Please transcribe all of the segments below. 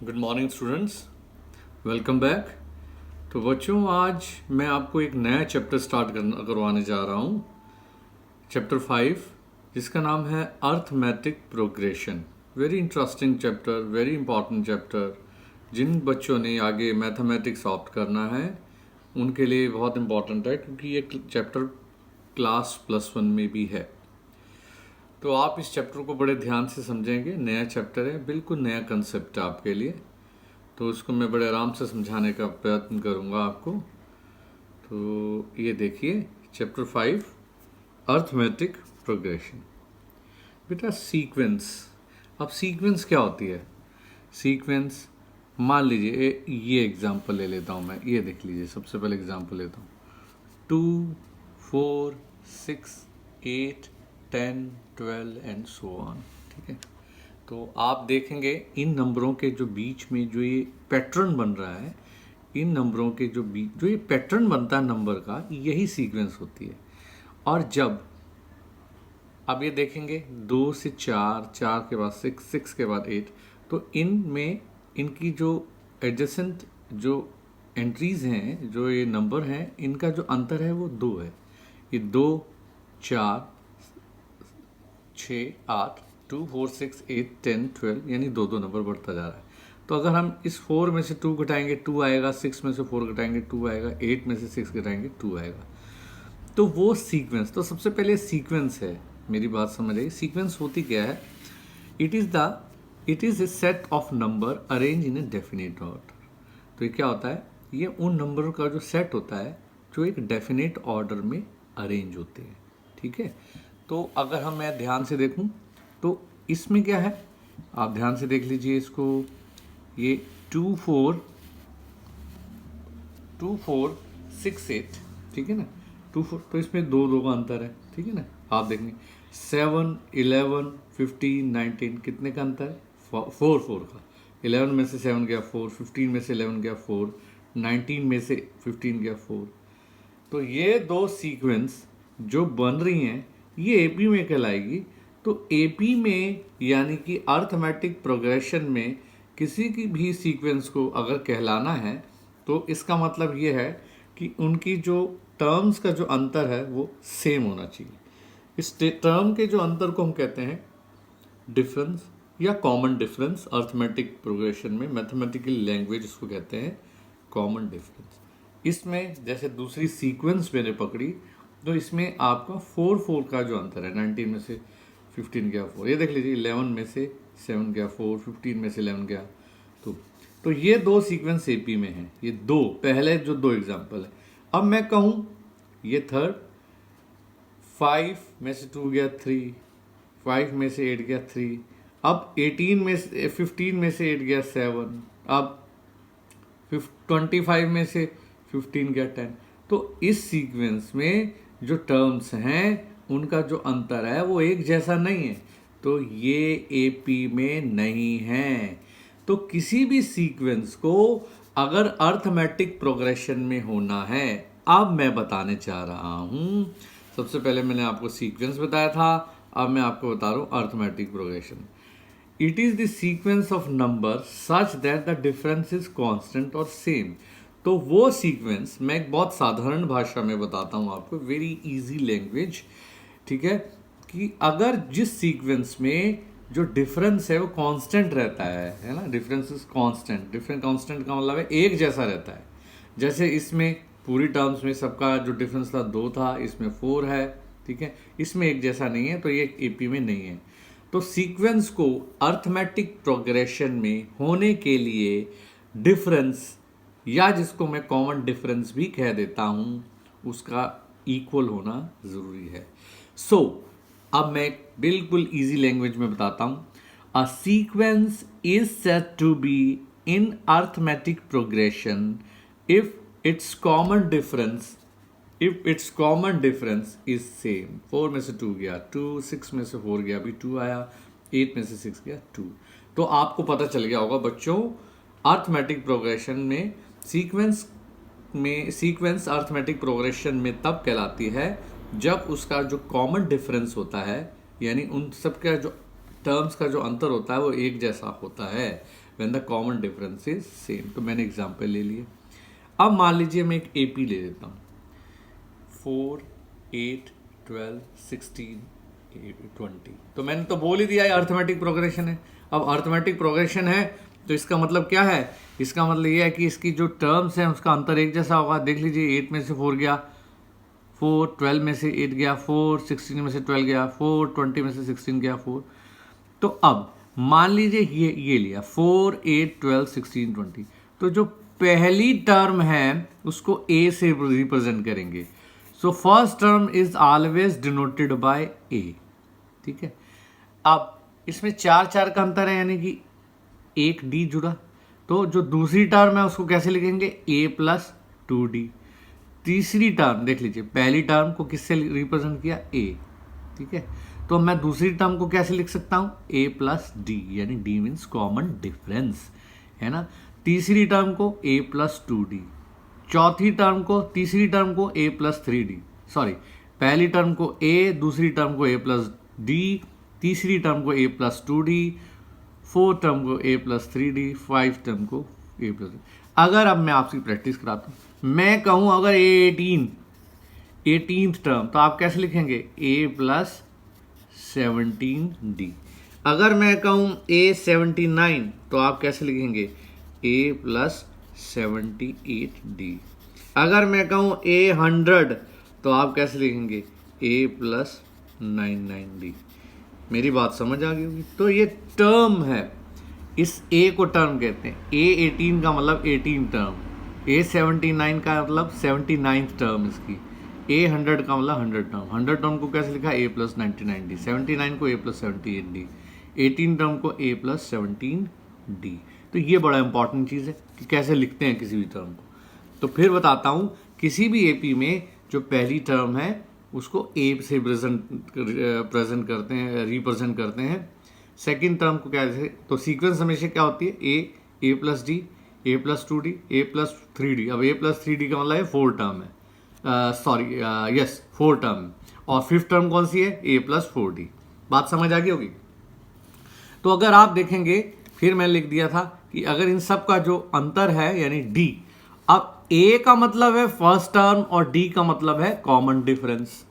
Good morning students, welcome back. तो बच्चों, आज मैं आपको एक नया चैप्टर करवाने जा रहा हूँ, चैप्टर 5, जिसका नाम है arithmetic progression. Very interesting chapter, very important chapter. जिन बच्चों ने आगे मैथमेटिक्स ऑप्ट करना है उनके लिए बहुत इंपॉर्टेंट है, क्योंकि ये चैप्टर क्लास +1 में भी है। तो आप इस चैप्टर को बड़े ध्यान से समझेंगे। नया चैप्टर है, बिल्कुल नया कंसेप्ट है आपके लिए, तो उसको मैं बड़े आराम से समझाने का प्रयत्न करूंगा आपको। तो ये देखिए, चैप्टर 5, अर्थमेटिक प्रोग्रेशन। बेटा, सीक्वेंस। अब सीक्वेंस क्या होती है? सीक्वेंस, मान लीजिए ये एग्जांपल ले लेता हूँ मैं। ये देख लीजिए, सबसे पहले एग्जांपल लेता हूँ। 2, 4, 6, 8, 10, 12 एंड सो ऑन। ठीक है, तो आप देखेंगे इन नंबरों के जो बीच में जो ये पैटर्न बन रहा है, इन नंबरों के जो बीच जो ये पैटर्न बनता है नंबर का, यही सीक्वेंस होती है। और जब अब ये देखेंगे 2 से 4, 4 के बाद 6, 6 के बाद 8, तो इनमें इनकी जो एडजेसेंट जो एंट्रीज हैं, जो ये नंबर हैं, इनका जो अंतर है वो 2 है। ये 2, 4, 6, 8, 2, 4, 6, 8, 10, 12, यानी 2 नंबर बढ़ता जा रहा है। तो अगर हम इस 4 में से 2 घटाएंगे 2 आएगा, 6 में से 4 घटाएंगे 2 आएगा, 8 में से 6 घटाएंगे 2 आएगा। तो वो सीक्वेंस, तो सबसे पहले सीक्वेंस है, मेरी बात समझ आई। सीक्वेंस होती क्या है? It is a set of number arrange in a definite order. तो ये क्या होता है? ये उन नंबरों का जो सेट होता है जो एक डेफिनेट ऑर्डर में अरेंज होते हैं। ठीक है, तो अगर मैं ध्यान से देखूं तो इसमें क्या है, आप ध्यान से देख लीजिए इसको। ये 2, 4, 2, 4, 6, 8, ठीक है ना। 2, 4, तो इसमें 2 का अंतर है। ठीक है ना, आप देखेंगे 7, 11, 15, 19, कितने का अंतर है? 4 का। 11 में से 7 गया 4, 15 में से 11 गया 4, 19 में से 15 गया 4। तो ये 2 सीक्वेंस जो बन रही हैं, ये एपी में कहलाएगी। तो एपी में, यानी कि अर्थमेटिक प्रोग्रेशन में, किसी की भी सीक्वेंस को अगर कहलाना है तो इसका मतलब ये है कि उनकी जो टर्म्स का जो अंतर है वो सेम होना चाहिए। इस टर्म के जो अंतर को हम कहते हैं डिफरेंस या कॉमन डिफरेंस। अर्थमेटिक प्रोग्रेशन में, मैथमेटिकल लैंग्वेज इसको कहते हैं कॉमन डिफरेंस। इसमें जैसे दूसरी सीक्वेंस मैंने पकड़ी, तो इसमें आपका 4, 4 का जो अंतर है, 19 में से 15 गया 4। ये देख लीजिए, 11 में से 7 गया 4, 15 में से 11 गया 2। तो ये 2 सीक्वेंस एपी में हैं। ये 2 पहले जो 2 एग्जाम्पल है। अब मैं कहूँ ये थर्ड, 5 में से 2 गया 3, 5 में से 8 गया 3, अब 18 में से 15 में से 8 गया 7, अब 25 में से 15 गया 10। तो इस सीक्वेंस में जो टर्म्स हैं उनका जो अंतर है वो एक जैसा नहीं है, तो ये एपी में नहीं है। तो किसी भी सीक्वेंस को अगर अर्थमेटिक प्रोग्रेशन में होना है, अब मैं बताने चाह रहा हूं। सबसे पहले मैंने आपको सीक्वेंस बताया था, अब मैं आपको बता रहा हूं arithmetic progression. It is the sequence of number such that the difference is constant और सेम। तो वो सीक्वेंस मैं एक बहुत साधारण भाषा में बताता हूँ आपको, वेरी इजी लैंग्वेज। ठीक है, कि अगर जिस सीक्वेंस में जो डिफरेंस है वो कांस्टेंट रहता है ना, difference is constant. Difference constant का मतलब है एक जैसा रहता है। जैसे इसमें पूरी टर्म्स में सबका जो डिफरेंस था 2 था, इसमें 4 है। ठीक है, इसमें एक जैसा नहीं है, तो ये एपी में नहीं है। तो सीक्वेंस को अर्थमेटिक प्रोग्रेशन में होने के लिए डिफरेंस, या जिसको मैं कॉमन डिफरेंस भी कह देता हूं, उसका इक्वल होना जरूरी है। सो अब मैं बिल्कुल इजी लैंग्वेज में बताता हूं। A sequence is said to be in arithmetic progression if its common difference is same. 4 में से 2 गया 2, 6 में से 4 गया, अभी 2 आया, 8 में से 6 गया 2। तो आपको पता चल गया होगा बच्चों, अर्थमेटिक प्रोग्रेशन में सीक्वेंस अर्थमेटिक प्रोग्रेशन में तब कहलाती है जब उसका जो कॉमन डिफरेंस होता है, यानी उन सब का जो टर्म्स का जो अंतर होता है वो एक जैसा होता है। When the common difference is same. तो मैंने एग्जांपल ले लिए। अब मान लीजिए मैं एक एपी ले लेता हूँ, 4, 8, 12, 16, 20। तो मैंने तो बोल ही दिया है अर्थमेटिक प्रोग्रेशन है। अब अर्थमेटिक प्रोग्रेशन है तो इसका मतलब क्या है? इसका मतलब ये है कि इसकी जो टर्म्स हैं उसका अंतर एक जैसा होगा। देख लीजिए, 8 में से 4 गया 4, 12 में से 8 गया 4, 16 में से 12 गया 4, 20 में से 16 गया 4। तो अब मान लीजिए ये लिया 4, 8, 12, 16, 20। तो जो पहली टर्म है उसको ए से रिप्रेजेंट करेंगे। So first term is always denoted by A. ठीक है। अब इसमें 4 का अंतर है, यानी कि एक डी जुड़ा। तो जो दूसरी टर्म है उसको कैसे लिखेंगे? ए प्लस 2d। तीसरी टर्म देख लीजिए, पहली टर्म को किससे रिप्रेजेंट किया? ए। ठीक है। तो मैं दूसरी टर्म को कैसे लिख सकता हूं? ए प्लस डी, यानी डी मीन्स कॉमन डिफरेंस, है ना। तीसरी टर्म को ए प्लस 2d, चौथी टर्म को, तीसरी टर्म को ए प्लस 3d, सॉरी, पहली टर्म को ए, दूसरी टर्म को ए प्लस डी, तीसरी टर्म को ए प्लस 2d, फोर्थ टर्म को ए प्लस 3d, 5 टर्म को ए प्लस। अगर अब मैं आपकी प्रैक्टिस कराता हूं, मैं कहूं अगर ए 18th टर्म, तो आप कैसे लिखेंगे? ए प्लस 17d। अगर मैं कहूं ए 79, तो आप कैसे लिखेंगे? ए प्लस 78d। अगर मैं कहूं ए 100, तो आप कैसे लिखेंगे? ए प्लस 99d। मेरी बात समझ आ गई होगी। तो ये टर्म है, इस ए को टर्म कहते हैं। ए 18 का मतलब 18 टर्म, ए 79 का मतलब 79th टर्म इसकी, ए 100 का मतलब 100 टर्म। 100 टर्म को कैसे लिखा? ए प्लस 99d। 79 को ए प्लस 78d, 18 टर्म को ए प्लस 17d। तो ये बड़ा इंपॉर्टेंट चीज़ है कि कैसे लिखते हैं किसी भी टर्म को। तो फिर बताता हूँ, किसी भी एपी में जो पहली टर्म है उसको ए से प्रेजेंट करते हैं, रिप्रेजेंट करते हैं। सेकेंड टर्म को कैसे? तो सीक्वेंस हमेशा क्या होती है? ए प्लस डी, ए प्लस 2d, ए प्लस 3d। अब ए प्लस 3d का मतलब है 4 टर्म है, सॉरी यस 4 टर्म। और फिफ्थ टर्म कौन सी है? ए प्लस 4d। बात समझ आ गई होगी। तो अगर आप देखेंगे, फिर मैं लिख दिया था कि अगर इन सब का जो अंतर है यानी डी, अब ए का मतलब है फर्स्ट टर्म और डी का मतलब है कॉमन डिफरेंस।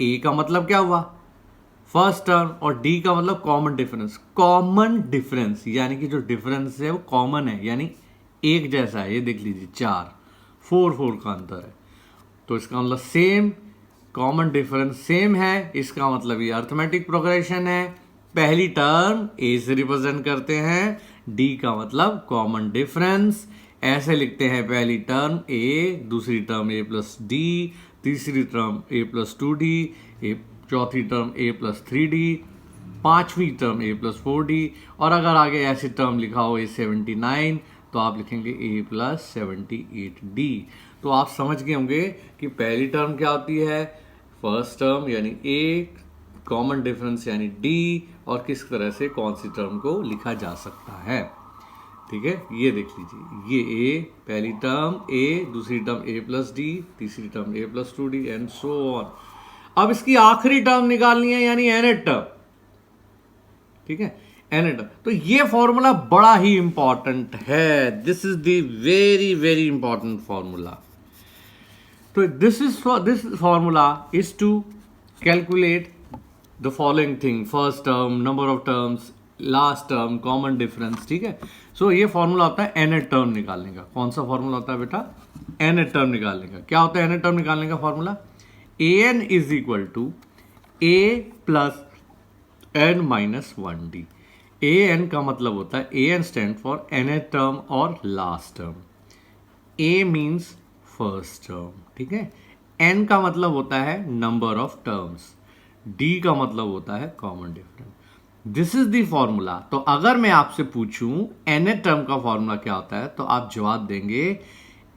ए का मतलब क्या हुआ? फर्स्ट टर्म, और डी का मतलब कॉमन डिफरेंस। कॉमन डिफरेंस यानी कि जो डिफरेंस है वो कॉमन है, यानी एक जैसा है। ये देख लीजिए 4 का अंतर है, तो इसका मतलब सेम, कॉमन डिफरेंस सेम है, इसका मतलब ये अर्थमेटिक प्रोग्रेशन है। पहली टर्म ए से रिप्रेजेंट करते हैं, डी का मतलब कॉमन डिफरेंस। ऐसे लिखते हैं, पहली टर्म ए, दूसरी टर्म ए प्लस डी, तीसरी टर्म ए प्लस 2d, चौथी टर्म ए प्लस 3d, पांचवी टर्म ए प्लस 4d। और अगर आगे ऐसे टर्म लिखा हो ए 79, तो आप लिखेंगे ए प्लस 78d। तो आप समझ गए होंगे कि पहली टर्म क्या होती है? फर्स्ट टर्म यानी ए, कॉमन डिफरेंस यानी डी, और किस तरह से कौन सी टर्म को लिखा जा सकता है। ठीक है, ये देख लीजिए, ये ए पहली टर्म ए, दूसरी टर्म ए प्लस डी, तीसरी term A plus 2d and so on. अब इसकी आखिरी टर्म निकालनी है यानी nth टर्म। ठीक है, nth टर्म। तो ये फॉर्मूला बड़ा ही इंपॉर्टेंट है। This is the very very important formula. तो this formula is to calculate the following thing: first term, number of terms, last term, common difference. ठीक है, सो ये फॉर्मूला होता है nth टर्म निकालने का। कौन सा फॉर्मूला होता है बेटा? nth टर्म निकालने का। क्या होता है nth टर्म निकालने का formula? an is equal to a plus n minus 1d। an का मतलब होता है, an stand for nth term और last term. a means first term. ठीक है, n का मतलब होता है नंबर ऑफ टर्म्स, d का मतलब होता है common difference. This is the formula. तो अगर मैं आपसे पूछूं nth टर्म का फॉर्मूला क्या होता है, तो आप जवाब देंगे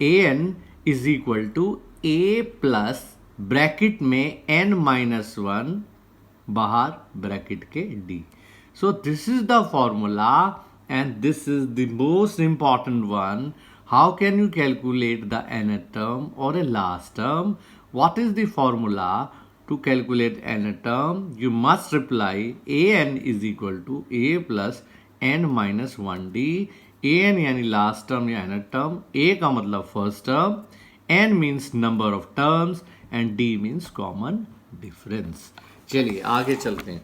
an is equal to a plus bracket में n माइनस 1, बाहर ब्रैकेट के d। So this is the formula and this is the most important one. How can you calculate the nth term और a last term? What is the formula to calculate nth term? You must reply an is equal to a plus n minus 1d, an यानी last term या nth term, a का मतलब first term, n means number of terms and d means common difference. चलिए आगे चलते हैं।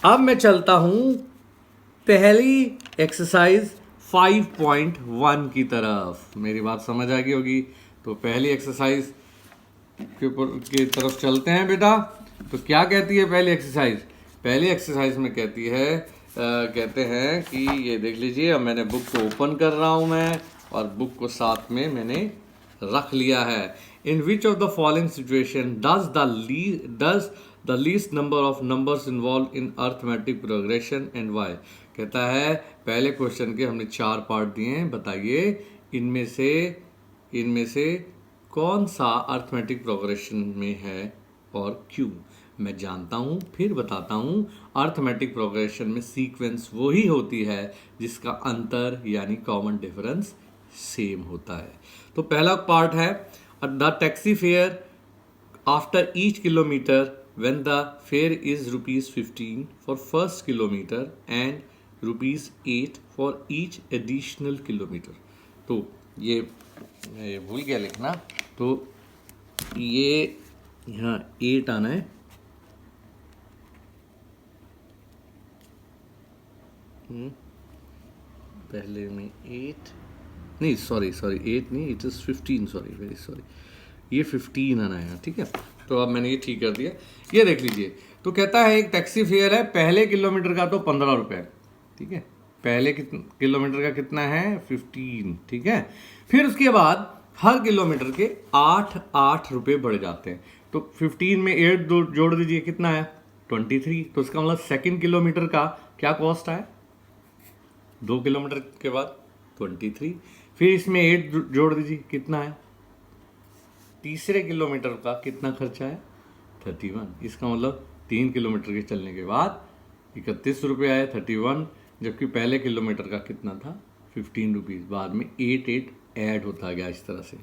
अब मैं चलता हूं पहली एक्सरसाइज 5.1 की तरफ। मेरी बात समझ आ गई होगी। तो पहली एक्सरसाइज की तरफ चलते हैं बेटा। तो क्या कहती है पहली एक्सरसाइज? पहली एक्सरसाइज में कहती है कहते हैं कि ये देख लीजिए, अब मैंने बुक को ओपन कर रहा हूं मैं, और बुक को साथ में मैंने रख लिया है। In which of the following situation does the least number of numbers involve in arithmetic progression and why. कहता है पहले क्वेश्चन के हमने 4 पार्ट दिए हैं, बताइए इनमें से कौन सा अर्थमेटिक प्रोग्रेशन में है और क्यों। मैं जानता हूं, फिर बताता हूं। अर्थमेटिक प्रोग्रेशन में सीक्वेंस वही होती है जिसका अंतर यानी कॉमन डिफरेंस सेम होता है। तो पहला पार्ट है the taxi fare after each kilometre when the fare is ₹15 for first kilometer and ₹8 for each additional kilometer। तो ये मैं ये भूल गया लिखना, तो ये यहाँ 8 आना है, पहले में 8 नहीं, सॉरी 8 नहीं, it is 15, sorry very sorry, ये 15 आना है, ठीक है। तो अब मैंने ये ठीक कर दिया। ये देख लीजिए, तो कहता है एक टैक्सी फेयर है पहले किलोमीटर का तो 15 रुपये, ठीक है। पहले किलोमीटर का कितना है? 15, ठीक है। फिर उसके बाद हर किलोमीटर के 8 रुपये बढ़ जाते हैं। तो 15 में 8 जोड़ दीजिए, कितना है? 23। तो इसका मतलब सेकंड किलोमीटर का क्या कॉस्ट है? 2 किलोमीटर के बाद 23। फिर इसमें 8 जोड़ दीजिए, कितना है? तीसरे किलोमीटर का कितना खर्चा है? 31। इसका मतलब 3 किलोमीटर के चलने के बाद 31 रुपये आए, 31, जबकि पहले किलोमीटर का कितना था? 15 रुपीज़। बाद में 8 ऐड होता गया इस तरह से,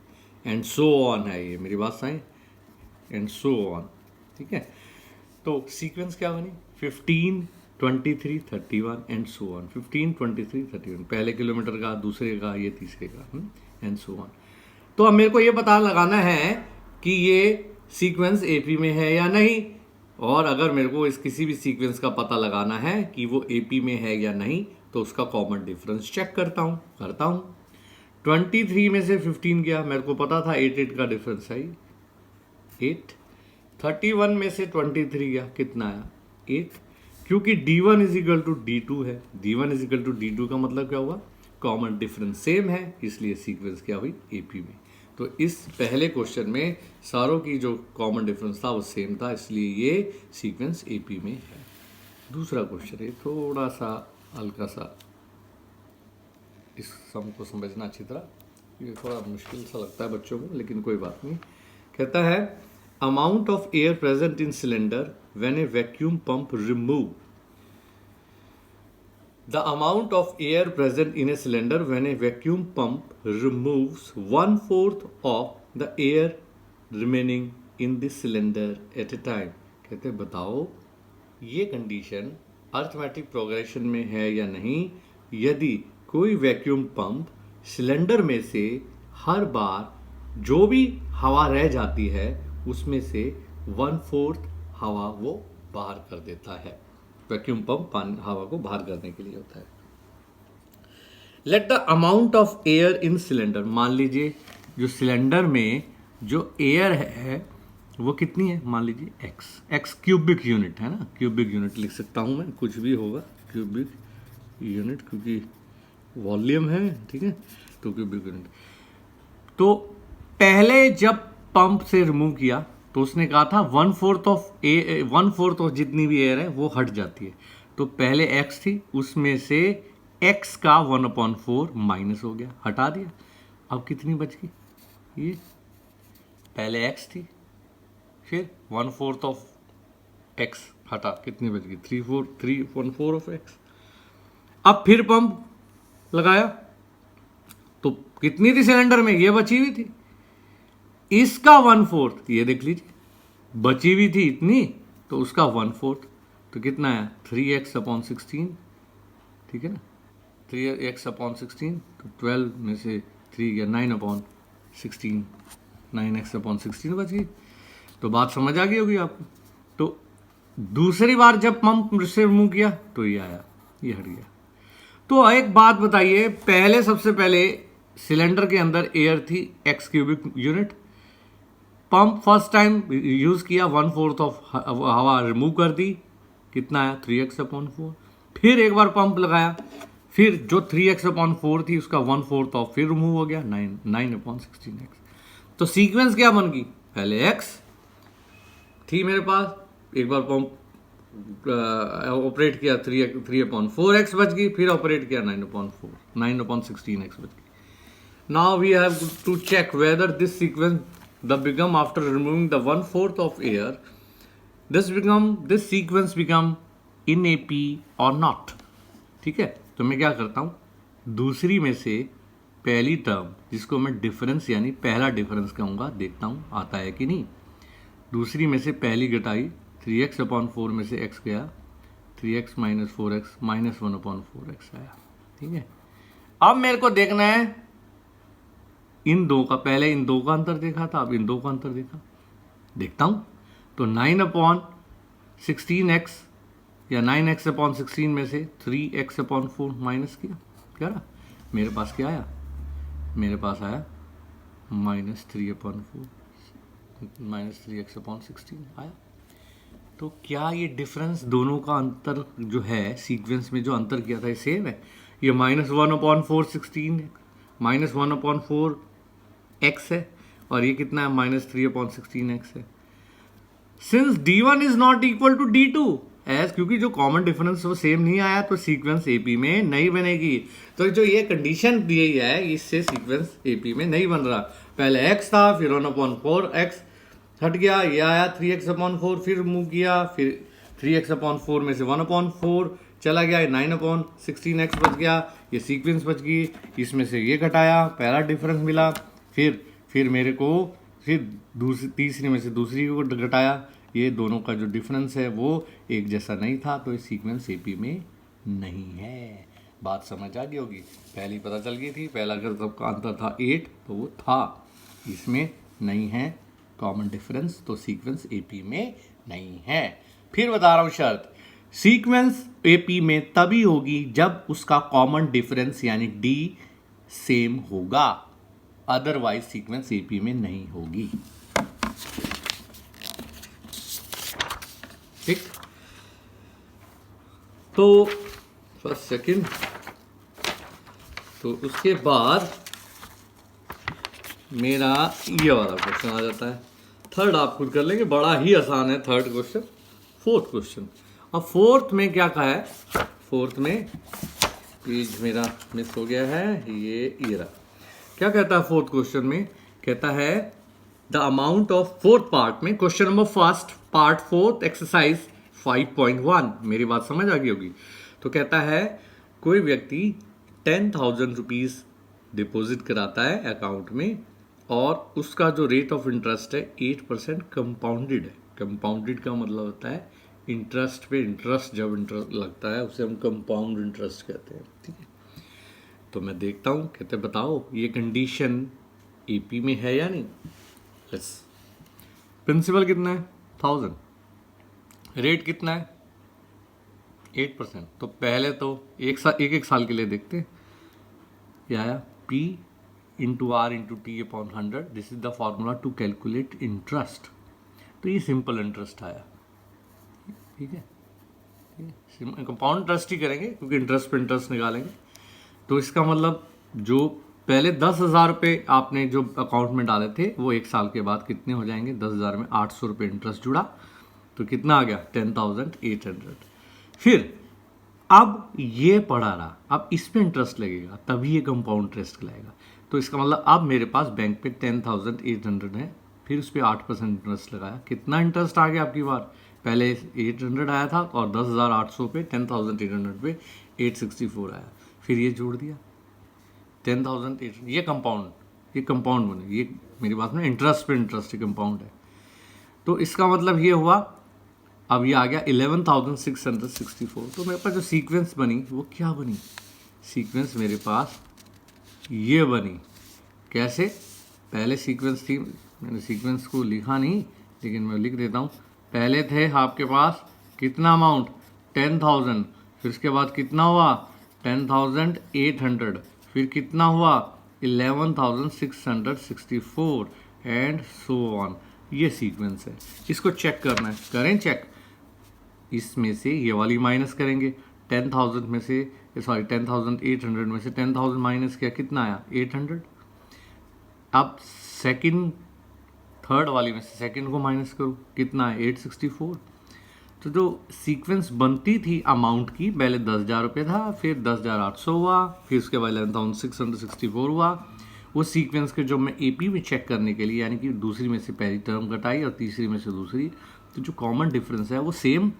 एंड सो ऑन है ये, मेरी बात सही, एंड सो ऑन, ठीक है। तो सीक्वेंस क्या बनी? 15, 23, 31 एंड सो ऑन। 15, 23, 31 पहले किलोमीटर का, दूसरे का, ये तीसरे का, एंड सो ऑन। तो अब मेरे को ये पता लगाना है कि ये सीक्वेंस एपी में है या नहीं, और अगर मेरे को इस किसी भी सीक्वेंस का पता लगाना है कि वो एपी में है या नहीं, तो उसका कॉमन डिफरेंस चेक करता हूँ। 23 में से 15 गया, मेरे को पता था 8 का डिफरेंस है 8। 31 में से 23 गया, कितना आया? 8। क्योंकि D1 is equal to D2 है, D1 is equal to D2 का मतलब क्या हुआ? कॉमन डिफरेंस सेम है, इसलिए सीक्वेंस क्या हुई? एपी में। तो इस पहले क्वेश्चन में सारों की जो कॉमन डिफरेंस था वो सेम था, इसलिए ये सीक्वेंस एपी में है। दूसरा क्वेश्चन है थोड़ा सा हल्का सा, इस सम को समझना अच्छी तरह, ये थोड़ा मुश्किल सा लगता है बच्चों को, लेकिन कोई बात नहीं। कहता है amount of air present in cylinder when A vacuum pump remove The amount of air present in a cylinder when a vacuum pump removes 1/4 of the air remaining in the cylinder at a time। कहते हैं बताओ ये condition arithmetic progression में है या नहीं, यदि कोई वैक्यूम पंप सिलेंडर में से हर बार जो भी हवा रह जाती है उसमें से 1/4 हवा वो बाहर कर देता है। वैक्यूम पंप हवा को बाहर करने के लिए होता है। Let the amount of air in cylinder, मान लीजिए जो सिलेंडर में जो एयर है वो कितनी है? मान लीजिए एक्स क्यूबिक यूनिट है ना, क्यूबिक यूनिट लिख सकता हूं मैं, कुछ भी होगा क्यूबिक यूनिट, क्योंकि वॉल्यूम है, ठीक है, तो क्यूबिक यूनिट। तो पहले जब पंप से रिमूव किया तो उसने कहा था 1/4 ऑफ जितनी भी एयर है वो हट जाती है। तो पहले x थी, उसमें से x का 1/4 माइनस हो गया, हटा दिया। अब कितनी बच गई? ये पहले x थी, फिर 1/4 ऑफ x हटा, कितनी बच गई? 3/4 ऑफ x। अब फिर पंप लगाया तो कितनी थी सिलेंडर में? ये बची हुई थी। इसका 1/4, ये देख लीजिए, बची हुई थी इतनी, तो उसका 1/4। तो कितना आया 3x/16, ठीक है ना, 3x/16, तो 12 में से 3 गया 9/16, 9x/16 बच गई। तो बात समझ आ गई होगी आपको। तो दूसरी बार जब पंप से रिमूव किया तो ये आया, ये हट गया। तो एक बात बताइए, पहले सबसे पहले सिलेंडर के अंदर एयर थी x cubic unit, pump first time use किया 1/4 ऑफ हवा रिमूव कर दी, कितना आया 3x/4। फिर एक बार पंप लगाया, फिर जो 3x/4 थी उसका 1/4 ऑफ फिर रिमूव हो गया 9/16x। तो सीक्वेंस क्या बन गई, पहले x थी मेरे पास, एक बार पंप ऑपरेट किया 3/4x बच गई, फिर ऑपरेट किया 9/16x बच गई। Now we have to check whether this sequence the become after removing the 1/4 of air, this sequence become in AP और नॉट। ठीक है, तो मैं क्या करता हूँ, दूसरी में से पहली टर्म जिसको मैं डिफरेंस यानी पहला डिफरेंस कहूँगा, देखता हूँ आता है कि नहीं। दूसरी में से पहली घटाई, 3x/4 में से x गया, 3x - 4x -1/4x आया। ठीक है, अब मेरे को देखना है इन दो का, पहले इन दो का अंतर देखा था, अब इन दो का अंतर देखता हूँ। तो 9/16x या 9x/16 में से 3x/4 माइनस किया, क्या रहा मेरे पास, क्या आया मेरे पास आया -3/4 -3x/16 आया। तो क्या ये डिफरेंस दोनों का अंतर जो है सीक्वेंस में जो अंतर किया था ये सेम है? ये -1/4 है, -1/4x है, और ये कितना है -3/16x है। Since D1 is not equal to D2 as, क्योंकि जो कॉमन डिफरेंस वो सेम नहीं आया तो सीक्वेंस AP में नहीं बनेगी। तो जो ये कंडीशन दी गई है इससे सीक्वेंस AP में नहीं बन रहा। पहले x था, फिर 1/4x हट गया, ये आया 3x/4, फिर रिमूव किया, फिर 3x/4 में से 1/4 चला गया, 9/16x बच गया, ये सीक्वेंस बच गई। इसमें से ये घटाया, पहला डिफरेंस मिला, फिर मेरे को फिर तीसरी में से दूसरी को घटाया, ये दोनों का जो डिफरेंस है वो एक जैसा नहीं था, तो ये सीक्वेंस AP में नहीं है। बात समझ आ गई होगी, पहली पता चल गई थी, पहला अगर सबका अंतर था 8 तो वो था, इसमें नहीं है कॉमन डिफरेंस, तो सीक्वेंस AP में नहीं है। फिर बता रहा हूँ शर्त, सीक्वेंस AP में तभी होगी जब उसका कॉमन डिफरेंस यानी D सेम होगा, अदरवाइज सीक्वेंस AP में नहीं होगी। ठीक, तो फर्स्ट सेकंड, तो उसके बाद मेरा ये वाला क्वेश्चन आ जाता है। थर्ड आप खुद कर लेंगे, बड़ा ही आसान है थर्ड क्वेश्चन। फोर्थ क्वेश्चन, अब फोर्थ में क्या कहा है, फोर्थ में पेज मेरा मिस हो गया है, ये रहा। क्या कहता है फोर्थ क्वेश्चन में, कहता है the amount of fourth part में, question number first part fourth exercise 5.1, मेरी बात समझ आ गई होगी। तो कहता है कोई व्यक्ति 10,000 रुपीज डिपॉजिट कराता है अकाउंट में, और उसका जो रेट ऑफ इंटरेस्ट है 8% कंपाउंडेड है। कंपाउंडेड का मतलब होता है इंटरेस्ट पे इंटरेस्ट, जब इंटरेस्ट लगता है उसे हम कंपाउंड इंटरेस्ट कहते हैं। ठीक है, तो मैं देखता हूँ, कहते बताओ ये कंडीशन AP में है या नहीं। यस, प्रिंसिपल कितना है 1000, रेट कितना है 8%। तो पहले तो एक साल के लिए देखते हैं, क्या आया P into R into T/100, this is the formula to calculate interest. तो ये सिंपल इंटरेस्ट आया, ठीक है, कंपाउंड इंटरेस्ट ही करेंगे क्योंकि इंटरेस्ट पे इंटरेस्ट निकालेंगे। तो इसका मतलब जो पहले 10,000 रुपये आपने जो अकाउंट में डाले थे वो एक साल के बाद कितने हो जाएंगे, 10,000 में 800 रुपये इंटरेस्ट जुड़ा, तो कितना आ गया 10,800। फिर अब ये पड़ा रहा, अब इस पे इंटरेस्ट लगेगा तभी ये कंपाउंड इंटरेस्ट कहलाएगा। तो इसका मतलब अब मेरे पास बैंक पे 10,800 है, फिर उस पर 8% इंटरेस्ट लगाया, कितना इंटरेस्ट आ गया आपकी बार, पहले 800 आया था और 10,800 पे 10,800 पे 864 आया, फिर ये जोड़ दिया 10,800, ये कंपाउंड बने, ये मेरी बात में इंटरेस्ट पे इंटरेस्ट कंपाउंड है। तो इसका मतलब ये हुआ अब ये आ गया 11,664। तो मेरे पास जो सीक्वेंस बनी वो क्या बनी? सीक्वेंस मेरे पास ये बनी। कैसे? पहले सीक्वेंस थी, मैंने सीक्वेंस को लिखा नहीं लेकिन मैं लिख देता हूँ। पहले थे आपके पास कितना अमाउंट? 10,000। फिर उसके बाद कितना हुआ? 10,800। फिर कितना हुआ? 11,664 एंड सो ऑन। ये सीक्वेंस है, इसको चेक करना है, करें चेक। इसमें से ये वाली माइनस करेंगे, 10,000 में से, सॉरी 10,800 में से 10,000 माइनस किया, कितना आया? 800। अब सेकंड थर्ड वाली में से सेकंड को माइनस करो, कितना है? 864। तो जो सीक्वेंस बनती थी अमाउंट की, पहले 10,000 रुपये था, फिर 10,800 हुआ, फिर उसके बाद 11,664 हुआ। वो सीक्वेंस के जो मैं एपी में चेक करने के लिए, यानी कि दूसरी में से पहली टर्म घटाई और तीसरी में से दूसरी, तो जो कॉमन डिफरेंस है वो सेम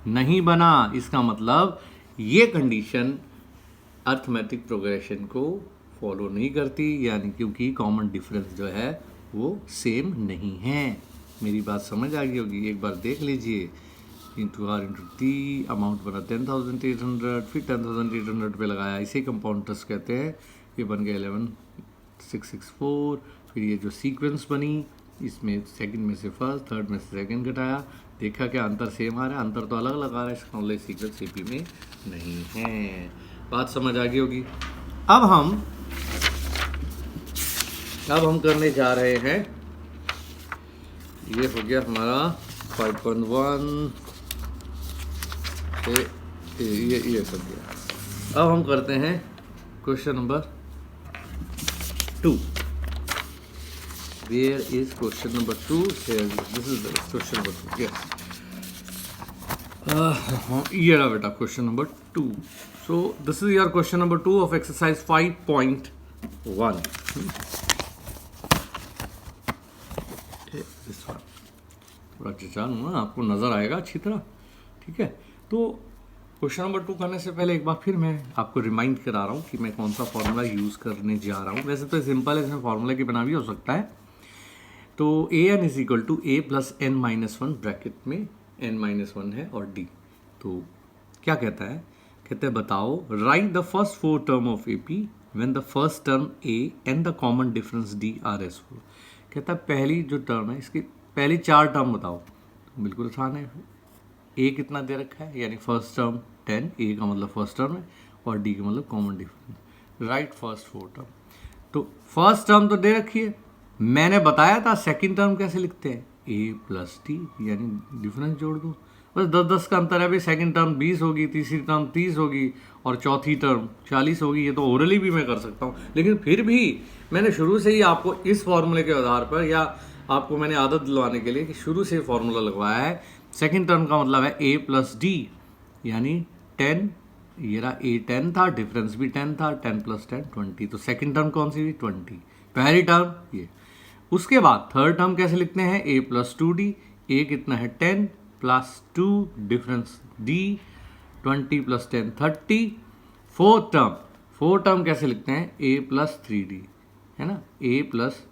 नहीं बना। इसका मतलब ये कंडीशन अर्थमेटिक प्रोग्रेशन को फॉलो नहीं करती, यानी क्योंकि कॉमन डिफरेंस जो है वो सेम नहीं है। मेरी बात समझ आ गई होगी, एक बार देख लीजिए। Into R into T, amount बना 10,800, फिर 10,800 पे लगाया, इसे कंपाउंड इंटरेस्ट कहते हैं। ये बन गया 11,664। फिर ये जो सीक्वेंस बनी, इसमें सेकंड में से फर्स्ट, थर्ड में से सेकंड घटाया, देखा क्या अंतर सेम आ रहा है, अंतर तो अलग अलग आ रहा है, इसका मतलब सीक्वेंस एपी में नहीं है। बात समझ आ गई होगी। अब हम करने जा रहे हैं, ये हो गया हमारा 5.1 ये कर दिया। अब हम करते हैं question number 2। Where is question number 2? Here, this is the question number 2. Yes. ये रहा बेटा question number 2. So this is your question number 2 of exercise 5.1. This one. थोड़ा चिचान ना, आपको नज़र आएगा अच्छी तरह, ठीक है। तो क्वेश्चन नंबर 2 करने से पहले एक बार फिर मैं आपको रिमाइंड करा रहा हूँ कि मैं कौन सा फॉर्मूला यूज़ करने जा रहा हूँ। वैसे तो सिंपल है, इसमें फॉर्मूला के बिना भी हो सकता है। तो an is equal to a plus n minus 1, bracket में n माइनस 1 है और d। तो क्या कहता है? कहते हैं बताओ, right the first 4 term of AP when the first term a and the common difference d R S 4। कहता है पहली जो टर्म है, इसकी पहली 4 टर्म बताओ। तो बिल्कुल आसान है, a कितना दे रखा है, यानी फर्स्ट टर्म 10, a का मतलब फर्स्ट टर्म है और d का मतलब common difference. Right first 4 term. तो फर्स्ट टर्म तो दे रखी है, मैंने बताया था सेकंड टर्म कैसे लिखते हैं, a प्लस टी, यानी डिफरेंस जोड़ दो। बस 10-10 का अंतर है भाई। सेकंड टर्म 20 होगी, तीसरी टर्म 30 होगी और चौथी टर्म 40 होगी। ये तो ओरली भी मैं कर सकता हूँ, लेकिन फिर भी मैंने शुरू से ही आपको इस फॉर्मूले के आधार पर, या आपको मैंने आदत दिलवाने के लिए कि शुरू से फॉर्मूला लगवाया है। सेकंड टर्म का मतलब है a प्लस डी, यानी 10। ये रहा a 10 था, डिफरेंस भी 10 था, 10 प्लस 10 20। तो सेकंड टर्म कौन सी थी? 20। पहली टर्म ये। उसके बाद थर्ड टर्म कैसे लिखते हैं? a plus 2d। a कितना है? 10 plus 2, difference d, 20 plus 10 30। Fourth term कैसे लिखते हैं? a प्लस 3d, है ना, a प्लस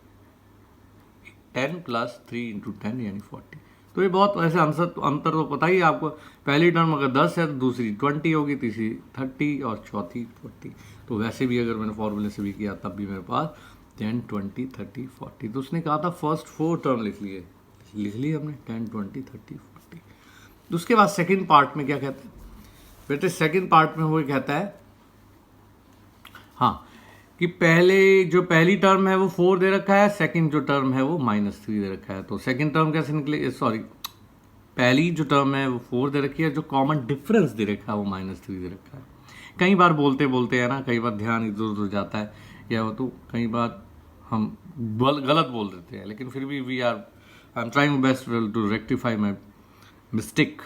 10 प्लस 3 इंटू 10 यानी 40। तो ये बहुत ऐसे अंतर तो पता ही है आपको। पहली टर्म अगर 10 है तो दूसरी 20 होगी, तीसरी 30 और चौथी 40। तो वैसे भी अगर मैंने फॉर्मूले से भी किया तब भी मेरे पास 10 20 30 40। तो उसने कहा था फर्स्ट 4 टर्म लिख लिए हमने 10 20 30 40। तो उसके बाद सेकेंड पार्ट में क्या कहते हैं बेटे? सेकेंड पार्ट में वो कहता है हाँ कि पहली टर्म है वो 4 दे रखा है, सेकंड जो टर्म है वो -3 दे रखा है। तो सेकंड टर्म कैसे निकले? सॉरी, पहली जो टर्म है वो 4 दे रखी है, जो कॉमन डिफरेंस दे रखा है वो -3 दे रखा है। कई बार बोलते है ना, कई बार ध्यान इधर उधर जाता है, या वो तो कई बार हम गलत बोल देते हैं, लेकिन फिर भी I am trying best to rectify my mistake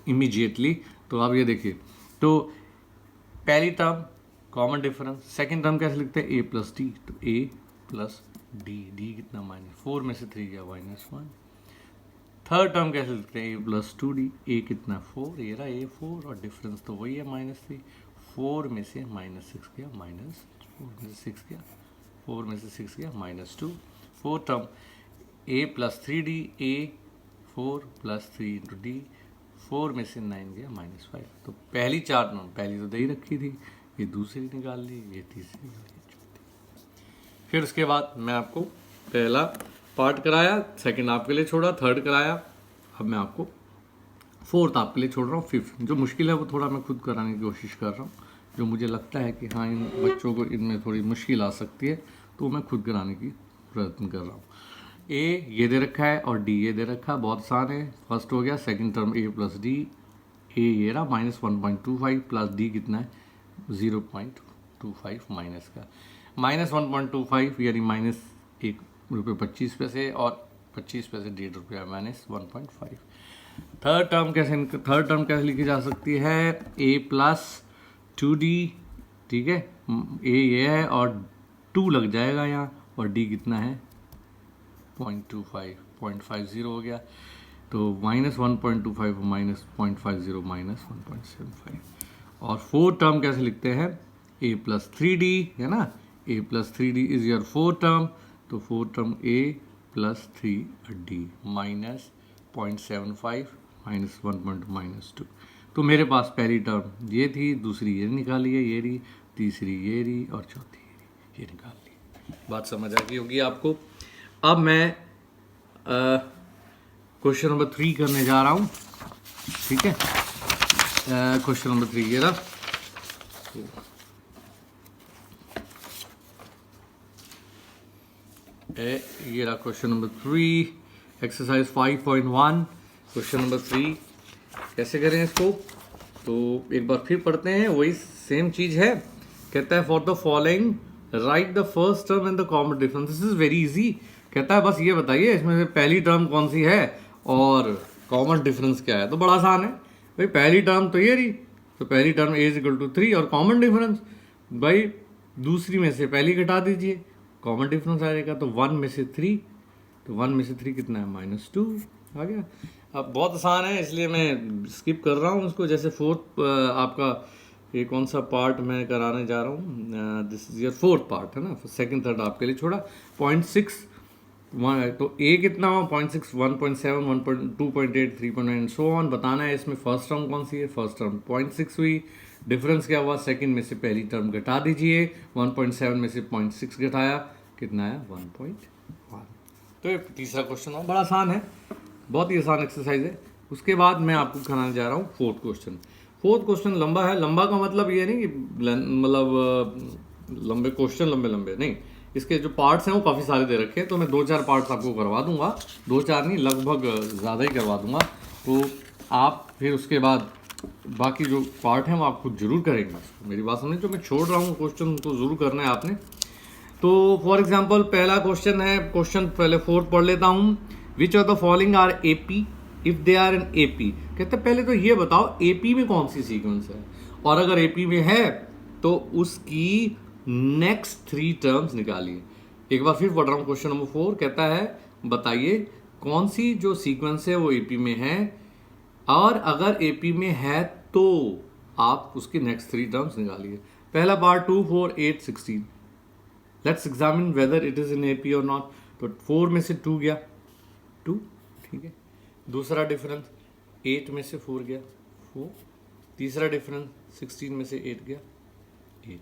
immediately. तो आप ये देखिए, तो पहली term common difference, second term कैसे लिखते हैं? a plus D. तो a प्लस डी कितना? -4 में से 3 गया -1। थर्ड टर्म कैसे लिखते हैं? a plus 2d। a कितना? 4, ये रहा a 4 और डिफरेंस तो वही है -3। 4 में से -6 गया -4 में से 6 गया, 4 में से 6 गया -2। Fourth term a plus 3d, a 4 plus 3 into D 4 में से 9 गया -5। तो पहली तो दे ही रखी थी, ये दूसरी निकाल ली, ये तीसरी, ये चौथी। फिर उसके बाद मैं आपको पहला पार्ट कराया, सेकंड आपके लिए छोड़ा, थर्ड कराया, अब मैं आपको फोर्थ आपके लिए छोड़ रहा हूँ। फिफ्थ जो मुश्किल है वो थोड़ा मैं खुद कराने की कोशिश कर रहा हूँ, जो मुझे लगता है कि हाँ इन बच्चों को इनमें थोड़ी मुश्किल आ सकती है, तो मैं खुद कराने की प्रयत्न कर रहा हूँ। ए ये दे रखा है और डी ये दे रखा है, बहुत आसान है। फर्स्ट हो गया, सेकंड टर्म ए प्लस डी, ए ये रहा -1.25 प्लस डी कितना है 0.25 माइनस का -1.25 यानी -1.25 और 25 पैसे ₹1.5 -1.5। थर्ड टर्म कैसे लिखी जा सकती है, ए प्लस 2d, ठीक है, ए ये है और 2 लग जाएगा यहाँ, और डी कितना है 0.50 हो गया, तो -1.25 -0.50 -1.75। और फोर्थ टर्म कैसे लिखते हैं, a प्लस 3d है ना, a plus 3d is your fourth term, तो fourth term a plus 3d -0.75 -1.2। तो मेरे पास पहली टर्म ये थी, दूसरी ये निकाली है, ये रही, तीसरी ये रही और चौथी ये निकाल ली। बात समझ आ गई होगी आपको। अब मैं क्वेश्चन नंबर 3 करने जा रहा हूँ, ठीक है। क्वेश्चन नंबर 3 ये रहा, ये रहा question number 3, exercise 5.1। Question number 3 कैसे करें इसको, तो एक बार फिर पढ़ते हैं, वही सेम चीज़ है। कहता है for the following right the first term and the common difference. This is very easy. कहता है बस ये बताइए इसमें से पहली टर्म कौन सी है और कॉमन डिफरेंस क्या है। तो बड़ा आसान है भाई, पहली टर्म तो ये रही, तो पहली टर्म a = 3 और कॉमन डिफरेंस भाई दूसरी में से पहली घटा दीजिए, कॉमन डिफरेंस आ जाएगा, तो 1 में से 3, तो 1 में से 3 कितना है -2 आ गया। अब बहुत आसान है इसलिए मैं स्किप कर रहा हूँ उसको। जैसे फोर्थ आपका ये कौन सा पार्ट मैं कराने जा रहा हूँ, this is your fourth part है ना, सेकंड थर्ड आपके लिए छोड़ा। 0.6 तो ए कितना हुआ 0.6 1.7 1.2.8 3.9 सो ऑन। बताना है इसमें फर्स्ट टर्म कौन सी है, फर्स्ट टर्म 0.6 हुई, डिफरेंस क्या हुआ, सेकंड में से पहली टर्म घटा दीजिए, 1.7 में से 0.6 घटाया कितना है 1.1। तो ये तीसरा क्वेश्चन है, बड़ा आसान है, बहुत ही आसान एक्सरसाइज है। उसके बाद मैं आपको कराने जा रहा हूँ फोर्थ क्वेश्चन। फोर्थ क्वेश्चन लंबा है, लंबा का मतलब ये नहीं कि मतलब लंबे क्वेश्चन लंबे नहीं, इसके जो पार्ट्स हैं वो काफ़ी सारे दे रखे हैं, तो मैं 2-4 पार्ट्स आपको करवा दूंगा, 2-4 नहीं लगभग ज़्यादा ही करवा दूंगा। तो आप फिर उसके बाद बाकी जो पार्ट हैं वो आप खुद जरूर करेंगे। मेरी बात समझे, जो मैं छोड़ रहा हूँ क्वेश्चन तो ज़रूर करना है आपने। तो फॉर एग्जाम्पल पहला क्वेश्चन है, क्वेश्चन पहले फोर्थ पढ़ लेता हूँ। Which of the following are AP if they are in AP। कहते हैं पहले तो ये बताओ AP में कौन सी सीक्वेंस है, और अगर AP में है तो उसकी नेक्स्ट 3 टर्म्स निकालिए। एक बार फिर पढ़ रहा हूँ क्वेश्चन नंबर 4। कहता है बताइए कौन सी जो सीक्वेंस है वो AP में है, और अगर AP में है तो आप उसकी नेक्स्ट 3 टर्म्स निकालिए। पहला part 2 4 8 16। Let's examine whether it is in AP और नॉट। तो 4 में से 2 गया 2, ठीक है। दूसरा डिफरेंस 8 में से 4 गया 4। तीसरा डिफरेंस 16 में से 8 गया 8।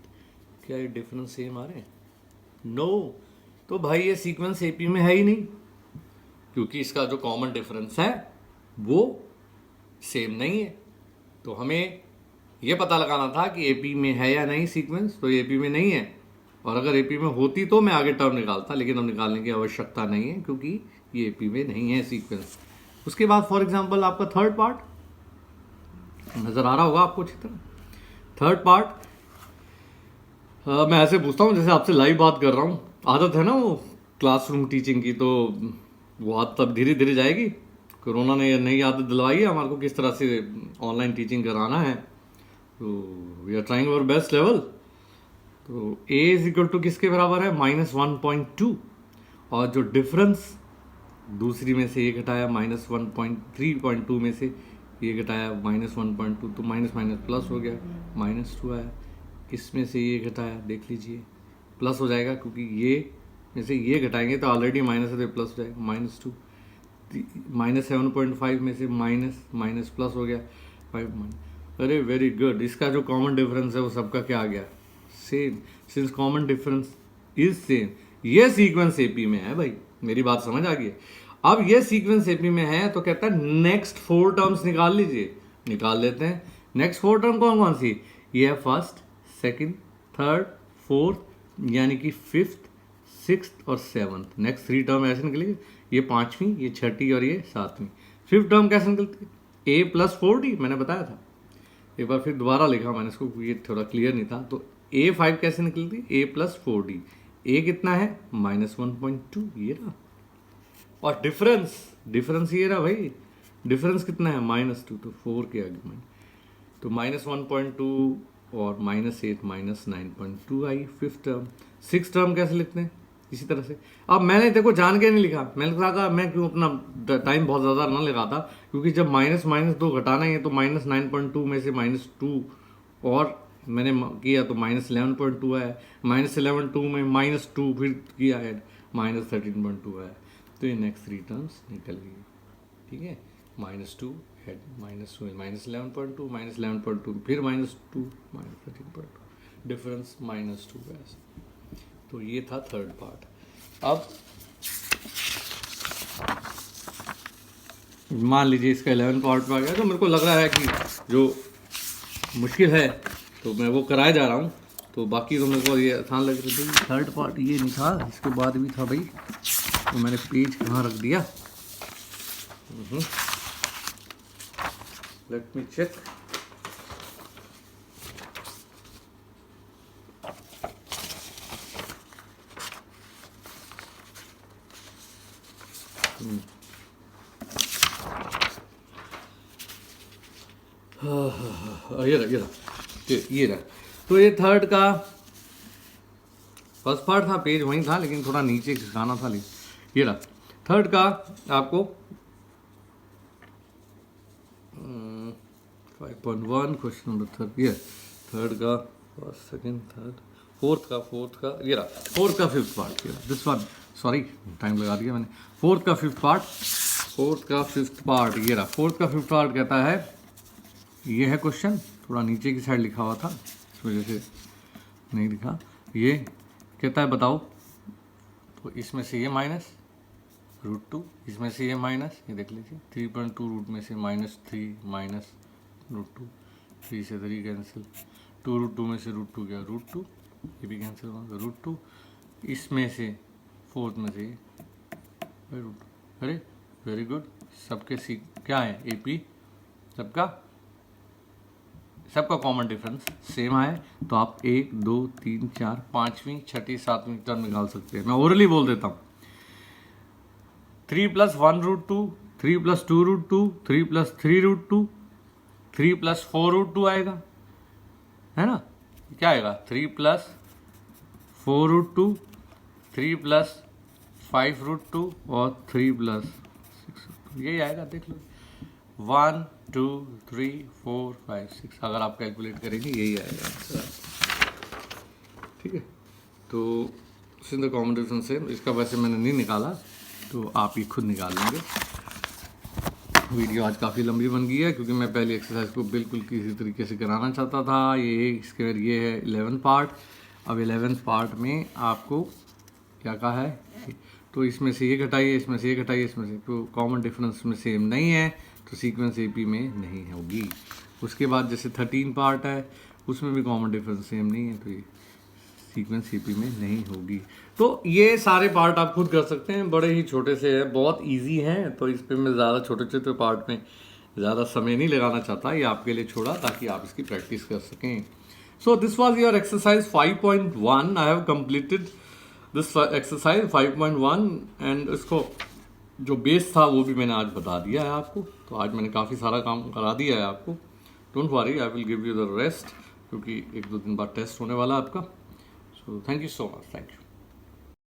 क्या ये डिफरेंस सेम आ रहे हैं? नो। तो भाई ये सीक्वेंस AP में है ही नहीं, क्योंकि इसका जो कॉमन डिफरेंस है वो सेम नहीं है। तो हमें ये पता लगाना था कि AP में है या नहीं सीक्वेंस, तो AP में नहीं है, और अगर AP में होती तो मैं आगे टर्म निकालता, लेकिन अब निकालने की आवश्यकता नहीं है क्योंकि ये AP में नहीं है सीक्वेंस। उसके बाद फॉर एग्जांपल आपका थर्ड पार्ट नजर आ रहा होगा आपको अच्छी तरह। थर्ड पार्ट मैं ऐसे पूछता हूँ जैसे आपसे लाइव बात कर रहा हूँ। आदत है ना वो क्लासरूम टीचिंग की, तो वो आदत अब धीरे धीरे जाएगी। कोरोना ने नई आदत दिलवाई है हमारे को किस तरह से ऑनलाइन टीचिंग कराना है, तो we are trying our best level. तो A = किसके बराबर है -1.2, और जो डिफरेंस दूसरी में से ये घटाया -1.3.2 में से ये घटाया -1.2, तो माइनस माइनस प्लस हो गया -2 आया। इसमें से ये घटाया, देख लीजिए प्लस हो जाएगा, क्योंकि ये में से ये घटाएंगे तो ऑलरेडी माइनस है तो प्लस हो जाएगा -2। -7.5 में से माइनस माइनस प्लस हो गया 5 माइनस। अरे वेरी गुड। इसका जो कॉमन डिफरेंस है वो सबका क्या आ गया? Same. Since common difference is same, ये सीक्वेंस एपी में है भाई, मेरी बात समझ आ गई। अब ये सीक्वेंस एपी में है तो कहता है नेक्स्ट 4 टर्म्स निकाल लीजिए। निकाल लेते हैं। नेक्स्ट 4 टर्म कौन कौन सी? ये है फर्स्ट, सेकंड, थर्ड, फोर्थ, यानी कि फिफ्थ, सिक्स्थ और सेवन्थ। नेक्स्ट 3 टर्म ऐसे निकलेगी, ये 5वीं, ये 6ठी और ये 7वीं। फिफ्थ टर्म कैसे निकलती है? a + 4d, मैंने बताया था। एक बार फिर दोबारा लिखा मैंने इसको, ये थोड़ा क्लियर नहीं था। तो a5 कैसे निकलती? a + 4d। a कितना है? -1.2, ये रहा। और डिफरेंस ये रहा भाई। डिफरेंस कितना है? -2, तो 4 के आगे तो -1.2 और -8 -9.2 आई फिफ्थ टर्म। सिक्स टर्म कैसे लिखते हैं? इसी तरह से। अब मैंने देखो जान के नहीं लिखा, मैंने कहा था मैं क्यों अपना टाइम बहुत ज़्यादा ना लगाता, क्योंकि जब -2 घटाना ही है तो -9.2 में से -2 और मैंने किया तो -11.2 है। -11.2 में -2 फिर किया है, -13.2 है। तो ये नेक्स्ट 3 टर्म्स निकल गई। ठीक है, -2 है, -11.2 -11.2 फिर -2 -13.2, डिफरेंस -2 है। तो ये था थर्ड पार्ट। अब मान लीजिए इसका 11 पार्ट में आ गया, तो मेरे को लग रहा है कि जो मुश्किल है तो मैं वो कराए जा रहा हूँ, तो बाकी तो मेरे को ये आसान लग रही थी। थर्ड पार्ट ये नहीं था, इसके बाद भी था भाई, तो मैंने पेज कहाँ रख दिया? Let me check. ये रहा। तो ये थर्ड का फर्स्ट पार्ट था, पेज वहीं था लेकिन थोड़ा नीचे खिसकाना था। ये रहा थर्ड का। आपको 5.1 क्वेश्चन नंबर थर्ड, ये थर्ड का फर्स्ट सेकंड थर्ड फोर्थ का ये रहा। फोर्थ का फिफ्थ पार्ट, ये रहा दिस वन। सॉरी टाइम लगा दिया मैंने। फोर्थ का फिफ्थ पार्ट ये रहा। फोर्थ का फिफ्थ पार्ट कहता है, ये है क्वेश्चन, थोड़ा नीचे की साइड लिखा हुआ था इस वजह से नहीं लिखा। ये कहता है बताओ, तो इसमें से ये -√2, इसमें से ये माइनस, ये देख लीजिए 3.2 रूट में से -3 -√2, 3 से 3 कैंसिल, 2√2 में से √2 गया √2, ये भी कैंसिल होगा √2, इसमें से फोर्थ में से √2। अरे वेरी गुड। सबके सी क्या है? AP, सबका कॉमन डिफरेंस सेम है। तो आप 1 2 3 4 5वीं 6ठी 7वीं टर्म निकाल सकते हैं। मैं ओरली बोल देता हूँ। 3 + 1√2, 3 + 2√2, 3 + 3√2, 3 + 4√2 आएगा, है ना? क्या आएगा? 3 + 4√2, 3 + 5√2 और 3 + 6, यही आएगा। देख लो 1 2 3 4 5 6, अगर आप कैलकुलेट करेंगे यही आएगा आंसर। ठीक है, तो सिंध कॉमन डिफरेंस से इसका वैसे मैंने नहीं निकाला, तो आप ही खुद निकाल लेंगे। वीडियो आज काफ़ी लंबी बन गई है क्योंकि मैं पहले एक्सरसाइज को बिल्कुल किसी तरीके से कराना चाहता था। इसके ये है 11 पार्ट। अब 11th पार्ट में आपको क्या कहा है, तो इसमें से ये घटाइए, इसमें से ये घटाइए, इसमें से, तो कॉमन डिफरेंस में सेम नहीं है तो सीक्वेंस AP में नहीं होगी। उसके बाद जैसे 13 पार्ट है, उसमें भी कॉमन डिफरेंस सेम नहीं है तो ये सीक्वेंस AP में नहीं होगी। तो ये सारे पार्ट आप खुद कर सकते हैं, बड़े ही छोटे से हैं, बहुत इजी हैं। तो इस पर मैं ज़्यादा छोटे छोटे पार्ट में ज़्यादा समय नहीं लगाना चाहता, ये आपके लिए छोड़ा ताकि आप इसकी प्रैक्टिस कर सकें। So this was your exercise 5.1। I have completed this exercise 5.1 and इसको जो बेस था वो भी मैंने आज बता दिया है आपको। तो आज मैंने काफ़ी सारा काम करा दिया है आपको। Don't worry, I will give you the rest, क्योंकि 1-2 दिन बाद टेस्ट होने वाला है आपका। So thank you so much, thank you.